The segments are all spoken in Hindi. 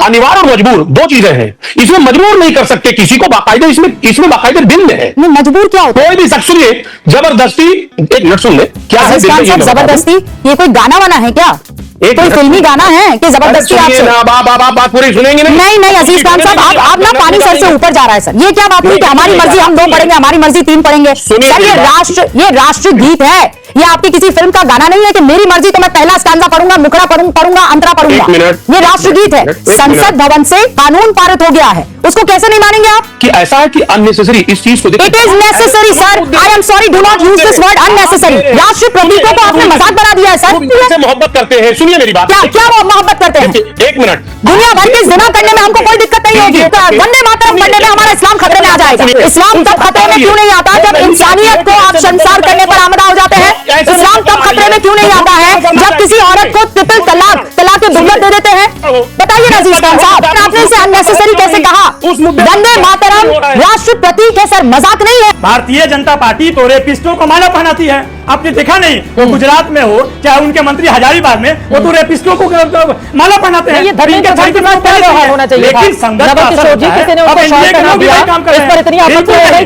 अनिवार्य और मजबूर दो चीजें हैं। इसमें मजबूर नहीं कर सकते किसी को, बाकायदे इसमें बाकायदे बिल है। मजबूर क्या होता है? कोई भी शख्स, सुनिए, जबरदस्ती, एक मिनट सुन ले, क्या है जबरदस्ती? ये कोई गाना वाना है क्या? कोई फिल्मी गाना है कि जबरदस्ती आपसे? बात पूरी सुनेंगे नहीं अजीज खान साहब, आप ना पानी सर से ऊपर जा रहा है सर। ये क्या बात हुई कि हमारी मर्जी हम 2 पढ़ेंगे, हमारी मर्जी 3 पढ़ेंगे? सर ये राष्ट्र गीत है, ये आपकी किसी फिल्म का गाना नहीं है कि मेरी मर्जी तो मैं पहला स्टैंजा पढ़ूंगा, मुखड़ा पढ़ूंगा, अंतरा पढ़ूंगा। ये राष्ट्रगीत है। संसद भवन से कानून पारित हो गया है, उसको कैसे नहीं मानेंगे आप? कि ऐसा है कि अननेसेसरी इस चीज को, it is necessary sir, I am sorry, do not use this word unnecessary. राष्ट्र प्रतीकों को आपने मजाक बना दिया है सर। मोहब्बत करते हैं, सुनिए मेरी बात। क्या वो मोहब्बत करते हैं? एक मिनट, दुनिया भर के जिना करने में हमको कोई दिक्कत नहीं होगी, तो वंदे मातरम पढ़ने में हमारा इस्लाम खतरे में आ जाएगा। इस्लाम तब खतरे में क्यों नहीं आता जब इंसानियत को आप शर्मसार करने पर आमदा हो जाते हैं? इस्लाम तब खतरे में क्यों नहीं आता है जब किसी औरत को ट्रिपल तलाक के दुल्हन दे देते हैं? बताइए अजीज खान साहब, आपने इसे अननेसेसरी कैसे कहा? वंदे मातरम राष्ट्र प्रतीक है सर, मजाक नहीं है। भारतीय जनता पार्टी तो रेपिस्टों को माला पहनाती है, आपने देखा नहीं? वो गुजरात में हो चाहे उनके मंत्री हजारीबाग में, वो तो रेपिस्टों को माला पहनाते हैं। ये धर्मेंद्र प्रधान के साथ क्या व्यवहार होना चाहिए था? लेकिन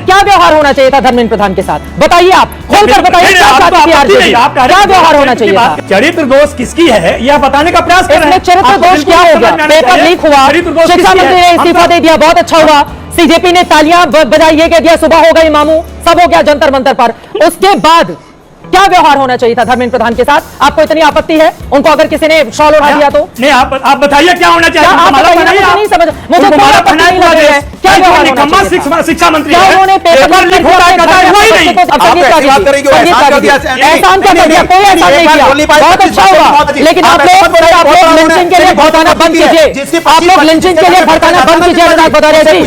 क्या व्यवहार होना चाहिए था धर्मेंद्र प्रधान के साथ? बताइए, आप खोलकर बताइए क्या व्यवहार होना चाहिए था? चरित्र दोष किसकी है यह बताने का प्रयास कर रहे हैं। चरित्र दोष क्या हो गया? पेपर लीक हुआ, शिक्षा मंत्री ने इस्तीफा दे दिया, बहुत अच्छा हुआ। सीजेपी ने तालियां बजाई, ये कह दिया सुबह हो गई मामू, सब हो गया जंतर मंतर पर। उसके बाद क्या व्यवहार होना चाहिए था धर्मेंद्र प्रधान के साथ? आपको इतनी आपत्ति है उनको अगर किसी ने शॉल उड़ा दिया तो? नहीं, आप बताइए क्या होना चाहिए? नहीं समझ मुझे क्या शिक्षा मंत्री उन्होंने पेपर लीक हो रहा है, एहसान क्या कर दिया? कोई एहसान नहीं किया, बहुत अच्छा हुआ। लेकिन आप लोग लिंचिंग के लिए भड़काना बंद कीजिए, आप लोग लिंचिंग के लिए भड़काना बंद कीजिए। अनुराग भदौरिया जी,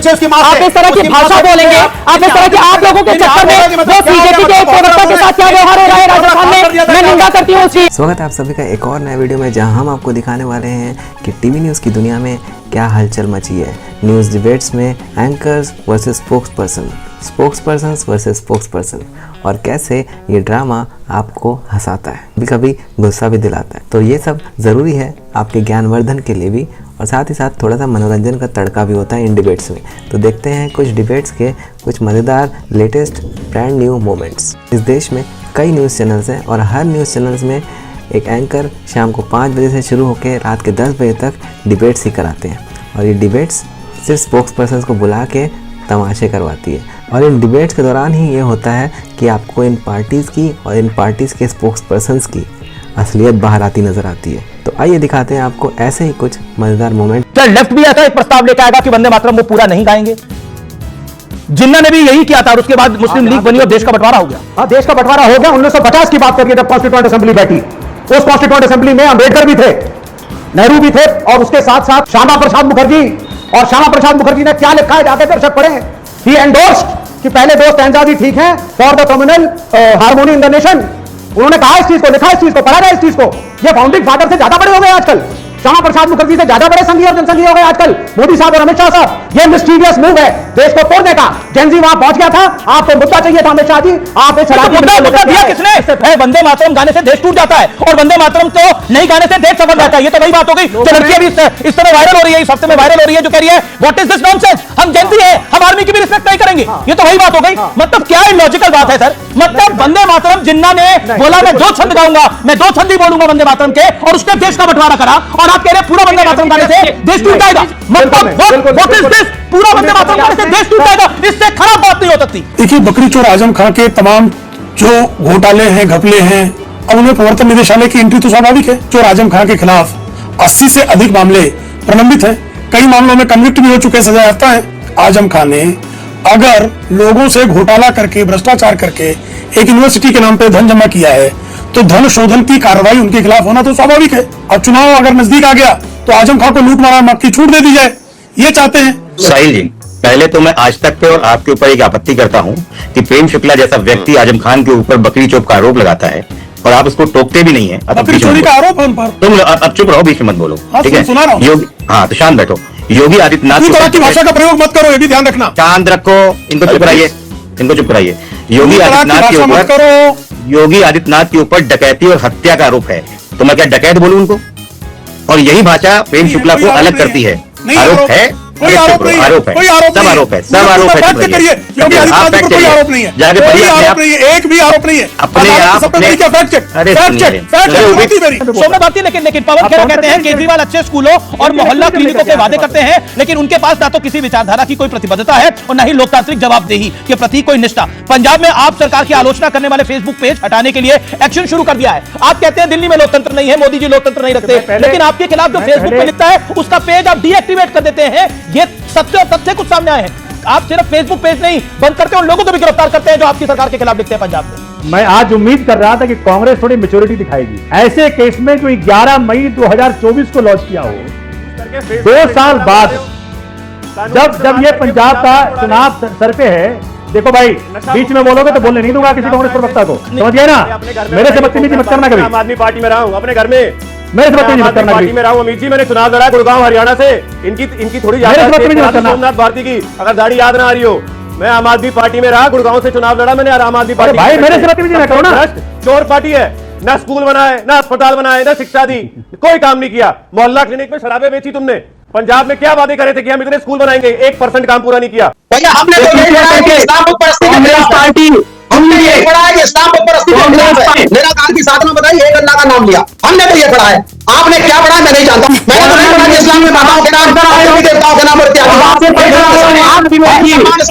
आप इस तरह की भाषा बोलेंगे, आप इस तरह की, आप लोगों के चक्कर में वो सीजेपी के एक प्रवक्ता के साथ क्या व्यवहार हो रहा है राजस्थान में, मैं निंदा करती हूँ उसकी। स्वागत है आप सभी का एक और नए वीडियो में, जहां हम आपको दिखाने वाले हैं कि टीवी न्यूज़ की दुनिया में क्या हलचल मची है। न्यूज़ डिबेट्स में एंकर्स वर्सेस स्पोक्सपर्सन्स वर्सेस स्पोक्सपर्सन, और कैसे ये ड्रामा आपको हंसाता है, कभी कभी गुस्सा भी दिलाता है। तो ये सब ज़रूरी है आपके ज्ञानवर्धन के लिए भी, और साथ ही साथ थोड़ा सा मनोरंजन का तड़का भी होता है इन डिबेट्स में। तो देखते हैं कुछ डिबेट्स के कुछ मज़ेदार लेटेस्ट ब्रांड न्यू मोमेंट्स। इस देश में कई न्यूज़ चैनल्स हैं और हर न्यूज़ चैनल्स में एक एंकर शाम को 5 बजे से शुरू होकर रात के 10 बजे तक डिबेट्स ही कराते हैं, और ये डिबेट्स सिर्फ स्पोक्सपर्सन को बुला के तमाशे करवाती है। और इन डिबेट्स के दौरान ही ये होता है कि आपको इन पार्टीज़ की और इन पार्टीज़ के स्पोक्सपर्सन्स की असलियत बाहर आती नजर आती है। तो आइए दिखाते हैं आपको ऐसे ही कुछ मजेदार मोमेंट। लेफ्ट भी ऐसा एक प्रस्ताव लेकर आएगा कि वंदे मातरम वो पूरा नहीं गाएंगे। जिन्ना ने भी यही किया था और उसके बाद मुस्लिम लीग बनी और देश का बंटवारा हो गया। हाँ, देश का बंटवारा हो गया। 1950 की बात करिए, जब कॉन्स्टिट्यूएंट असेंबली बैठी, उस कॉन्स्टिट्यूएंट असेंबली में अंबेडकर भी थे, नेहरू भी थे, और उसके साथ साथ श्यामा प्रसाद मुखर्जी। और श्यामा प्रसाद मुखर्जी ने क्या लिखा है, जाके दर्शक पढ़े। ही एंडोर्स्ड कि पहले 2 स्टैंजा भी ठीक हैं for the communal harmony in the nation. उन्होंने कहा इस चीज को, लिखा इस चीज को, पढ़ा गया इस चीज को। ये फाउंडिंग फादर से ज्यादा बड़े हो गए आजकल, श्यामा प्रसाद मुखर्जी से ज्यादा बड़े संघीय और जनसंघीय हो गए आजकल मोदी साहब और अमित शाह साहब। ये मिस्टीरियस मूव है देश को तोड़ने का। जेनजी वहां पहुंच गया था, आपको मुद्दा चाहिए था अमित शाह जी, आप इस मुद्दा दिया किसने? वंदे मातरम गाने से देश टूट जाता है और वंदे मातरम को नहीं गाने से देश सफल जाता है। ये तो वही बात हो गई जो लड़कियां भी इस तरह वायरल हो रही है, इस हफ्ते में वायरल हो रही है, जो कह रही है व्हाट इज दिस नॉनसेंस, हम जेनजी है, हम आर्मी की भी रिस्पेक्ट नहीं करेंगे। ये तो वही बात हो गई। मतलब क्या इलॉजिकल बात है सर? मतलब वंदे मातरम, जिन्ना ने बोला मैं 2 छंद गाऊंगा, मैं 2 छंद ही बोलूंगा वंदे मातरम के, और उसने देश का बंटवारा करा, और आप कह रहे पूरा वंदे मातरम गाने से देश टूट जाएगा। मतलब व्हाट इज दिस? पूरा वंदे मातरम गाने से देश टूट जाएगा, इससे खराब बात नहीं हो सकती। देखिए, बकरी चोर आजम खां के तमाम जो घोटाले हैं, घपले हैं, अब उन्हें प्रवर्तन निदेशालय की एंट्री तो स्वाभाविक है। चोर आजम खां के खिलाफ 80 से अधिक मामले प्रलंबित हैं, कई मामलों में कन्विक्ट भी हो चुके, सजा याफ्ता है। आजम खां ने अगर लोगों से घोटाला करके, भ्रष्टाचार करके एक यूनिवर्सिटी के नाम पे धन जमा किया है, तो धन शोधन की कार्रवाई उनके खिलाफ होना तो स्वाभाविक है। अब चुनाव अगर नजदीक आ गया तो आजम खां को लूट मारा की छूट दे दी जाए, ये चाहते हैं। साहिल जी, पहले तो मैं आज तक पे और आपके ऊपर एक आपत्ति करता हूं कि प्रेम शुक्ला जैसा व्यक्ति आजम खान के ऊपर बकरी चोप का आरोप लगाता है और आप उसको टोकते भी नहीं है। बकरी चोरी का आरोप है उन पर। तुम अब चुप रहो, बीच में मत बोलो, ठीक है? सुना रहा हूं। योगी, हाँ तो शांत बैठो। योगी आदित्यनाथ की भाषा का प्रयोग मत करो, ये भी ध्यान रखना। शांत रखो, इनको चुप कराइए, इनको चुप कराइए। योगी आदित्यनाथ के ऊपर डकैती और हत्या का आरोप है, तो मैं क्या डकैत बोलूं उनको? और यही भाषा प्रेम शुक्ला को अलग करती है। नहीं आरोप है, कोई आरोप नहीं है, आरोप है, कोई आरोप सब नहीं आरोप है, सब आरोप है, फैक्ट चेक करिए, योगी आदित्यनाथ पर कोई आरोप नहीं है, जाके कोई पढ़िए आरोप नहीं है, एक भी आरोप नहीं है। अपने आप फैक्ट चेक, अरे फैक्ट चेक, फैक्ट चेक मेरी। शोभा भारती, लेकिन पवन खेड़ा कहते हैं केजरीवाल अच्छे स्कूलों और मोहल्ला क्लिनिकों के वादे करते हैं, लेकिन उनके पास ना तो किसी विचारधारा की कोई प्रतिबद्धता है और ना ही लोकतांत्रिक जवाबदेही के प्रति कोई निष्ठा। पंजाब में आप सरकार की आलोचना करने वाले फेसबुक पेज हटाने के लिए एक्शन शुरू कर दिया है। आप कहते हैं दिल्ली में लोकतंत्र नहीं है, मोदी जी लोकतंत्र नहीं रखते, लेकिन आपके खिलाफ जो फेसबुक पे लिखता है उसका पेज आप डीएक्टिवेट कर देते हैं। ये सत्य और तथ्य कुछ सामने आए हैं। आप सिर्फ फेसबुक पेज नहीं बंद करते, उन लोगों को भी गिरफ्तार करते हैं जो आपकी सरकार के खिलाफ लिखते हैं पंजाब में। मैं आज उम्मीद कर रहा था कि कांग्रेस थोड़ी मैच्योरिटी दिखाएगी ऐसे केस में जो 11 मई 2024 को लॉन्च किया हो। 2 साल बाद जब ये पंजाब का चुनाव सर पे है, देखो भाई बीच में बोलोगे तो बोलने नहीं दूंगा किसी कांग्रेस प्रवक्ता को, समझिए ना। मेरे से बदतमीजी मत करना कभी। आम आदमी पार्टी में रहा हूं, अपने घर में मेरे से बदतमीजी मत करना पार्टी कभी। में रहा हूं। अमित जी मैंने चुनाव लड़ा गुड़गांव हरियाणा से, इनकी थोड़ी मेरे से बदतमीजी मत करना। सोमनाथ भारती की अगर दाढ़ी याद ना आ रही हो, मैं आम आदमी पार्टी में रहा, गुड़गांव से चुनाव लड़ा मैंने, आम आदमी पार्टी। भाई मेरे से बदतमीजी ना करो ना। चोर पार्टी है, ना स्कूल बनाए, ना अस्पताल बनाए, ना शिक्षा दी, कोई काम नहीं किया। मोहल्ला क्लिनिक में शराबें बेची तुमने। पंजाब में क्या वादे करे थे कि हम इतने स्कूल बनाएंगे, 1% काम पूरा नहीं किया। भैया हमने तो यही पढ़ा है कि इस्लाम परस्ती के खिलाफ पार्टी, हमने ये पढ़ा है कि इस्लाम परस्ती के खिलाफ है। निराकार की साधना बताई, एक अल्लाह का नाम लिया, हमने तो ये पढ़ा है। आपने क्या पढ़ा मैं नहीं जानता। मैंने तो नहीं पढ़ा कि इस्लाम में माताओं के नाम, देवताओं के नाम और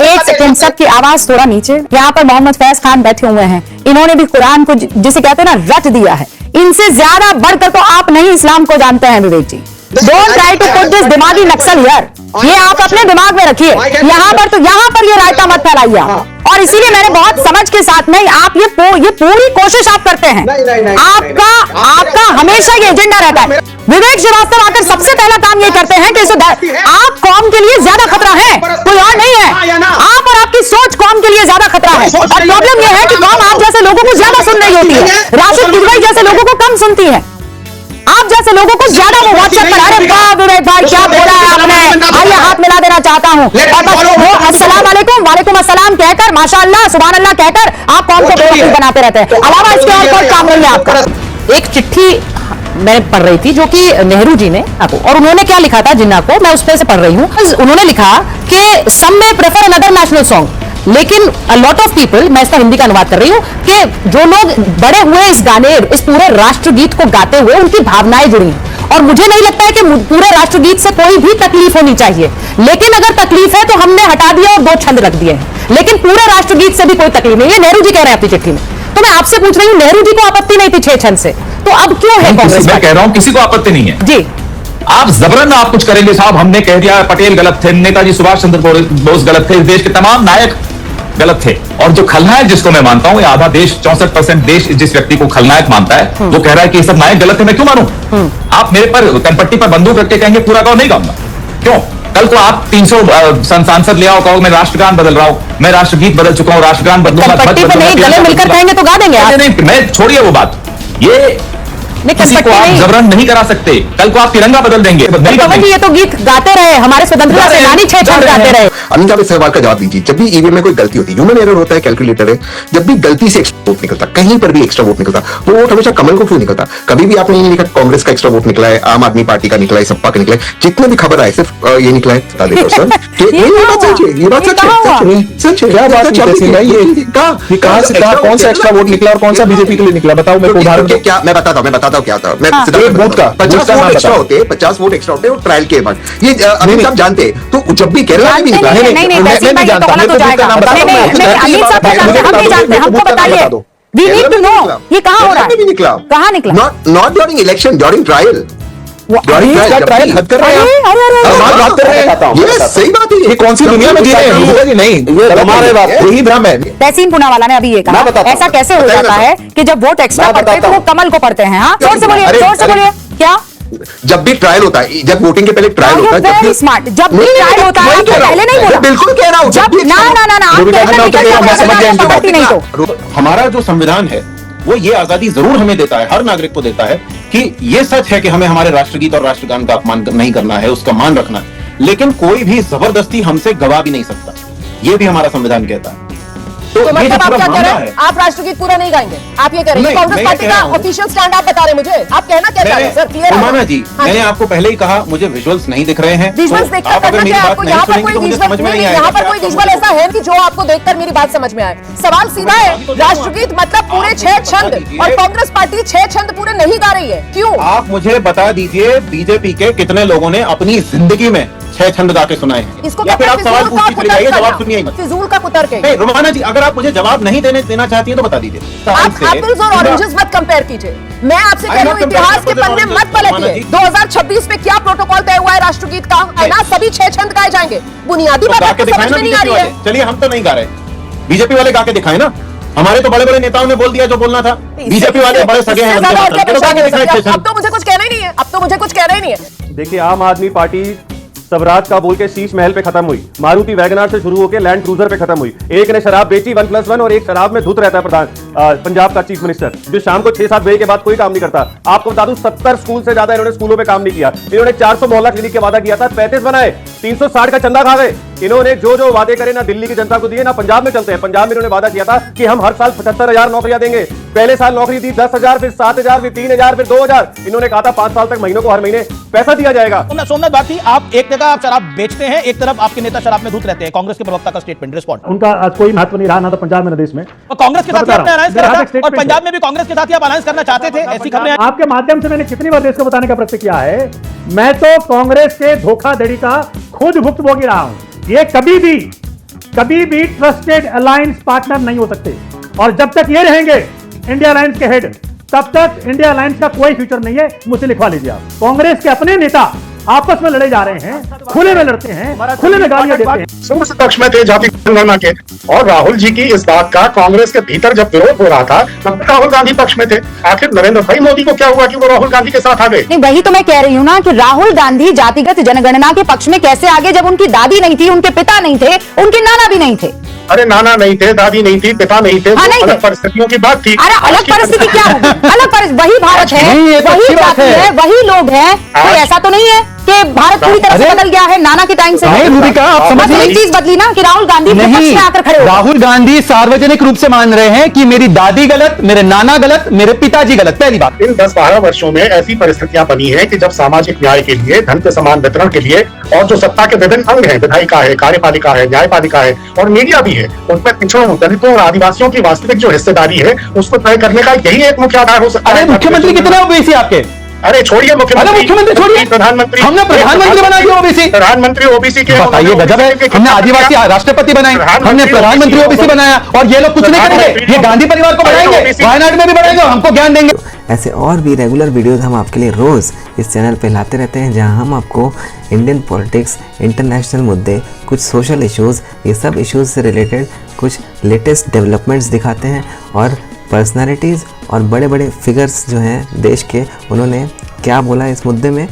एक सेकंड, सबकी आवाज थोड़ा नीचे। यहाँ पर मोहम्मद फैज खान बैठे हुए हैं, इन्होंने भी कुरान को जिसे कहते हैं ना रट दिया है। इनसे ज्यादा बढ़कर तो आप नहीं इस्लाम को जानते हैं Vivek ji. Don't try to put this दिमागी नक्सल हियर, ये आप अपने दिमाग में रखिए। यहाँ पर ये रायता मत फैलाइए। और इसीलिए मैंने बहुत समझ के साथ नहीं, आप ये पूरी कोशिश आप करते हैं। आपका हमेशा ये एजेंडा रहता है। विवेक श्रीवास्तव आकर सबसे पहला काम ये करते हैं कि आप कौम के लिए ज्यादा खतरा है, कोई और नहीं है। आप और आपकी सोच कौम के लिए ज्यादा खतरा है। और प्रॉब्लम यह है कि कौम आप जैसे लोगों को ज्यादा सुन रही होती है, राशिद किदवई जैसे लोगों को कम सुनती है, आप जैसे लोगों को ज्यादा वो व्हाट्सएप पर। अरे वाह विवेक भाई क्या बोला है आपने, आइए हाथ मिला देना चाहता हूँ। और बस वो अस्सलाम वालेकुम, वालेकुम अस्सलाम कहकर, माशाअल्लाह सुभान अल्लाह कहकर आप कौम को बेवकूफ बनाते रहते हैं। अलावा इसके और कोई काम नहीं है आपका। एक चिट्ठी मैं पढ़ रही थी जो कि नेहरू जी ने आपको, और उन्होंने क्या लिखा था जिन्ना को, मैं उस पर से पढ़ रही हूँ। उन्होंने लिखा कि सम मे प्रेफर अनदर नेशनल सॉन्ग, लेकिन अ लॉट ऑफ पीपल, मैं इसका हिंदी का अनुवाद कर रही हूँ, कि जो लोग बड़े हुए इस गाने, इस पूरे राष्ट्रगीत को गाते हुए, उनकी भावनाएं जुड़ी हैं। और मुझे नहीं लगता है कि पूरे राष्ट्रगीत से कोई भी तकलीफ होनी चाहिए, लेकिन अगर तकलीफ है तो हमने हटा दिया और 2 छंद रख दिए हैं, लेकिन पूरे राष्ट्रगीत से भी कोई तकलीफ नहीं है। नेहरू जी कह रहे हैं अपनी चिट्ठी में, तो मैं आपसे पूछ रही हूँ, नेहरू जी को आपत्ति नहीं थी 6 छंद से, तो अब क्यों है कांग्रेस? मैं कह रहा हूं किसी को आपत्ति नहीं है जी। आप जबरन आप कुछ करेंगे साहब, हमने कह दिया पटेल गलत थे, नेताजी सुभाष चंद्र बोस गलत थे, इस देश के तमाम नायक गलत थे। और जो खलनायक जिसको मैं मानता हूं, आधा देश 64% देश जिस व्यक्ति को खलनायक मानता है, वो कह रहा है कि ये सब नायक गलत है, मैं क्यों मानूं? आप मेरे पर कनपट्टी पर बंदूक रख के कहेंगे पूरा गाँव नहीं गाऊंगा, क्यों? कल को आप 300 सांसद ले आओ, कहो मैं राष्ट्रगान बदल रहा हूं, मैं राष्ट्रगीत बदल चुका हूं, राष्ट्रगान बदलूंगा, कनपट्टी पे नहीं, गले मिलकर कहेंगे तो गा देंगे आप। नहीं, मैं छोड़िए वो बात, ये किसी को आप जबरन नहीं करा सकते। कल को आप तिरंगा बदल देंगे, पवन जी ये तो गीत गाते रहे, हमारे स्वतंत्रता सेनानी 6 छंद गाते रहे। अनिल साहब इस सवाल का जवाब दीजिए। जब भी ईवीएम में कोई गलती होती है, ह्यूमन एरर होता है, कैलकुलेटर है, जब भी गलती से एक्स्ट्रा वोट निकलता, कहीं पर भी एक्स्ट्रा वोट निकलता, वो वोट हमेशा कमल को क्यों निकलता? कभी भी आपने नहीं लिखा कांग्रेस का एक्स्ट्रा वोट निकला है, आम आदमी पार्टी का निकला है, सपा का निकला है, जितने भी खबर आए सिर्फ ये निकला है। बता देते सर, ये बात सच है, ये बात सच है, सच है। क्या बात कौन सा एक्स्ट्रा वोट निकला और कौन सा बीजेपी के लिए निकला, बताओ मेरे को उदाहरण। क्या मैं बताता हूँ क्या था। मैं 50 वोट एक्स्ट्रा होते हैं, 50 वोट एक्स्ट्रा होते हैं ट्रायल के बाद। ये अमित साहब जानते हैं, तो जब भी केरला में भी निकला, नहीं, नहीं जानता, हमको बताइए, we need to know, ये कहाँ हो रहा है, निकला, कहाँ निकला? Not during election, during trial. Trial हद कर रहे हैं आप। ये सही बात है। ये कौन सी दुनिया में जी रहे हैं? नहीं, ये हमारे बात, यही भ्रम है। तहसीन पूनावाला ने अभी ये कहा, ऐसा कैसे हो जाता है कि जब वोट एक्स्ट्रा पड़ते हैं तो वो कमल को पड़ते हैं? हाँ, जोर से बोलिए, क्या? जब भी ट्रायल होता है, जब वोटिंग के पहले ट्रायल होता है, जब भी स्मार्ट, जब भी ट्रायल होता है, आपने पहले नहीं बोला। बिल्कुल कह रहा हूं, जब ना नहीं तो हमारा जो संविधान है वो ये आजादी जरूर हमें देता है, हर नागरिक को देता है कि ये सच है कि हमें हमारे राष्ट्रगीत और राष्ट्रगान का अपमान नहीं करना है, उसका मान रखना है, लेकिन कोई भी जबरदस्ती हमसे गवा भी नहीं सकता। ये भी हमारा संविधान कहता है। तो तो ये मतलब जो आप पूरा क्या कह रहे मामला हैं? है, आप राष्ट्रगीत पूरा नहीं गाएंगे? आप ये कह रहे हैं नहीं, कांग्रेस मैं पार्टी कह रहा का हूं। ऑफिशियल स्टैंड आप बता रहे हैं मुझे? आप कहना क्या चाह रहे हैं सर? क्लियर रुमाना जी, मैंने आपको पहले ही कहा मुझे विजुअल्स नहीं दिख रहे हैं। विजुअल्स तो देखकर आप अगर करना मेरी क्या है बात आपको? नहीं यहाँ पर सुनेंगे कोई तो मुझे विजुअल समझ में नहीं यहाँ आएगा। पर कोई विजुअल ऐसा है कि जो आपको देखकर मेरी बात समझ में आए। सवाल सीधा है, राष्ट्रगीत मतलब पूरे 6 छंद, और कांग्रेस पार्टी 6 छंद पूरे नहीं गा रही है, क्यों? आप मुझे बता दीजिए बीजेपी के कितने लोगों ने अपनी जिंदगी में 6 छंद गा के सुनाए हैं? इसको या फिर आप कहते सवाल हैं पूछ फिजूल लीजिए, का जवाब सुनिए ही कुतर्क मत। करना। फिजूल का कुतर्क है। नहीं रुमाना जी, अगर आप मुझे जवाब नहीं देना चाहती हैं तो बता दीजिए। आप एप्पल्स और ऑरेंजेस मत कंपेयर कीजिए। मैं आपसे कह रही हूँ इतिहास के पन्ने मत पलटिए। 2026 में क्या प्रोटोकॉल तय हुआ है राष्ट्रगीत का? है ना, सभी 6 छंद गाए जाएंगे। बुनियादी बात गा के आपको दिखाए समझ ना में नहीं आ बीजेपी रही है। वाले। चलिए हम तो नहीं गा रहे, बीजेपी वाले गा के दिखाए ना। हमारे तो बड़े बड़े नेताओं ने बोल दिया जो बोलना था। बीजेपी वाले बड़े सगे हैं, इससे ज्यादा और क्या तो गा परेशानी के हो दिखाए सकती है? 6 छंद। अब तो मुझे कुछ कहना ही नहीं है। अब तो मुझे कुछ कहना ही नहीं है। देखिए, आम आदमी पार्टी स्वराज का बोल के शीश महल पे खत्म हुई, मारुति वैगनार से शुरू होकर लैंड क्रूजर पे खत्म हुई। एक ने शराब बेची 1+1 और एक शराब में धुत रहता है पंजाब का चीफ मिनिस्टर, जो शाम को 6-7 बजे के बाद कोई काम नहीं करता। आपको बता दूं 70 स्कूल से ज्यादा इन्होंने स्कूलों में काम नहीं किया। इन्होंने 400 मोहल्ला क्लिनिक के वादा किया था, 35 बनाए, 360 का चंदा खा गए। इन्होंने जो वादे करे ना दिल्ली की जनता को दिए ना पंजाब में चलते हैं। पंजाब में इन्होंने वादा किया था कि हम हर साल 75,000 नौकरियां देंगे। पहले साल नौकरी दी 10,000, फिर 7,000, फिर 3,000, फिर 2,000। इन्होंने कहा था 5 साल तक महीनों को हर महीने पैसा दिया जाएगा। सोमनाथ भारती, आप एक जगह आप शराब बेचते हैं, एक तरफ आपके नेता शराब में धुत रहते हैं। कांग्रेस के प्रवक्ता का स्टेटमेंट रिस्पॉन्ड। उनका आज कोई महत्व नहीं रहा, ना तो पंजाब में ना देश में। और कांग्रेस के साथ ही आपने अलायंस करा था, और स्टेटमेंट पंजाब में भी कांग्रेस के साथ ही आप अलायंस करना चाहते थे, ऐसी खबरें आई। आपके माध्यम से मैंने कितनी बार देश को बताने का प्रयत्न किया है, मैं तो कांग्रेस के धोखाधड़ी का खुद भुक्तभोगी रहा हूं। ये कभी भी ट्रस्टेड अलायंस पार्टनर नहीं हो सकते, और जब तक ये रहेंगे इंडिया अलायंस के हेड, तब तक इंडिया अलायंस का कोई फ्यूचर नहीं है। मुझे लिखवा लीजिए आप। कांग्रेस के अपने नेता आपस में लड़े जा रहे हैं, खुले में लड़ते हैं, खुले में गालियां देते हैं। शुरू से पक्ष में थे जाति जनगणना के, और राहुल जी की इस बात का कांग्रेस के भीतर जब विरोध हो रहा था तब राहुल गांधी पक्ष में थे। आखिर नरेंद्र भाई मोदी को क्या हुआ कि वो राहुल गांधी के साथ आ गए? नहीं, वही तो मैं कह रही हूँ ना कि राहुल गांधी जातिगत जनगणना के पक्ष में कैसे आगे, जब उनकी दादी नहीं थी, उनके पिता नहीं थे, उनके नाना भी नहीं थे। अरे नाना नहीं थे, दादी नहीं थी, पिता नहीं थे, हाँ, नहीं अलग थे। परिस्थितियों की बात थी। अरे अलग परिस्थिति क्या होगी? अलग परिस्थिति, वही भारत है, नहीं, ये तो वही अच्छी बात जाति है। है, वही लोग हैं। कोई ऐसा तो नहीं है कि भारत पूरी तरह से बदल गया है नाना के टाइम से। नहीं, रूबिका, आप बस समझ एक चीज बदली ना कि राहुल गांधी विपक्ष नहीं, में आकर खड़े हो गए। राहुल गांधी सार्वजनिक रूप से मान रहे हैं कि मेरी दादी गलत, मेरे नाना गलत, मेरे पिताजी गलत। पहली बात, इन 10-12 वर्षों में ऐसी परिस्थितियां बनी हैं कि जब सामाजिक न्याय के लिए, धन के समान वितरण के लिए, और जो सत्ता के विभिन्न अंग हैं, विधायिका है, कार्यपालिका है, न्यायपालिका है और मीडिया भी है, उनमें पिछड़ों, दलितों और आदिवासियों की वास्तविक जो हिस्सेदारी है उसको तय करने का यही एक मुख्य आधार हो सकता है। अरे मुख्यमंत्री कितने ओबीसी आपके? अरे छोड़िए मुख्यमंत्री छोड़िए, प्रधानमंत्री, हमने प्रधानमंत्री बना दिया ओबीसी। प्रधानमंत्री ओबीसी के, बताइए, गजब है। हमने आदिवासी राष्ट्रपति बनाए, हमने प्रधानमंत्री ओबीसी बनाया, और ये लोग कुछ नहीं करेंगे। ये गांधी परिवार को बढ़ाएंगे, वायनाड में भी बढ़ाएंगे, हमको ज्ञान देंगे। ऐसे और भी रेगुलर वीडियोस हम आपके लिए रोज़ इस चैनल पे लाते रहते हैं, जहां हम आपको इंडियन पॉलिटिक्स, इंटरनेशनल मुद्दे, कुछ सोशल इश्यूज़, ये सब इश्यूज़ से रिलेटेड कुछ लेटेस्ट डेवलपमेंट्स दिखाते हैं, और पर्सनालिटीज़ और बड़े बड़े फिगर्स जो हैं देश के, उन्होंने क्या बोला इस मुद्दे में,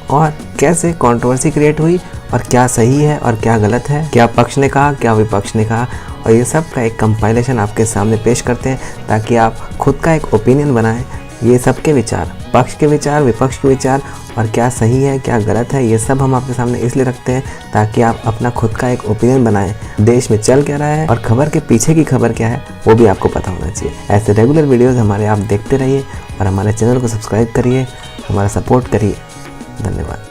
और कैसे कंट्रोवर्सी क्रिएट हुई, और क्या सही है और क्या गलत है, क्या पक्ष ने कहा, क्या विपक्ष ने कहा, और ये सब का एक कंपाइलेशन आपके सामने पेश करते हैं, ताकि आप खुद का एक ओपिनियन बनाएं। ये सब के विचार, पक्ष के विचार, विपक्ष के विचार, और क्या सही है क्या गलत है, ये सब हम आपके सामने इसलिए रखते हैं ताकि आप अपना खुद का एक ओपिनियन बनाएं। देश में चल क्या रहा है और खबर के पीछे की खबर क्या है वो भी आपको पता होना चाहिए। ऐसे रेगुलर वीडियोस हमारे आप देखते रहिए, और हमारे चैनल को सब्सक्राइब करिए, हमारा सपोर्ट करिए। धन्यवाद।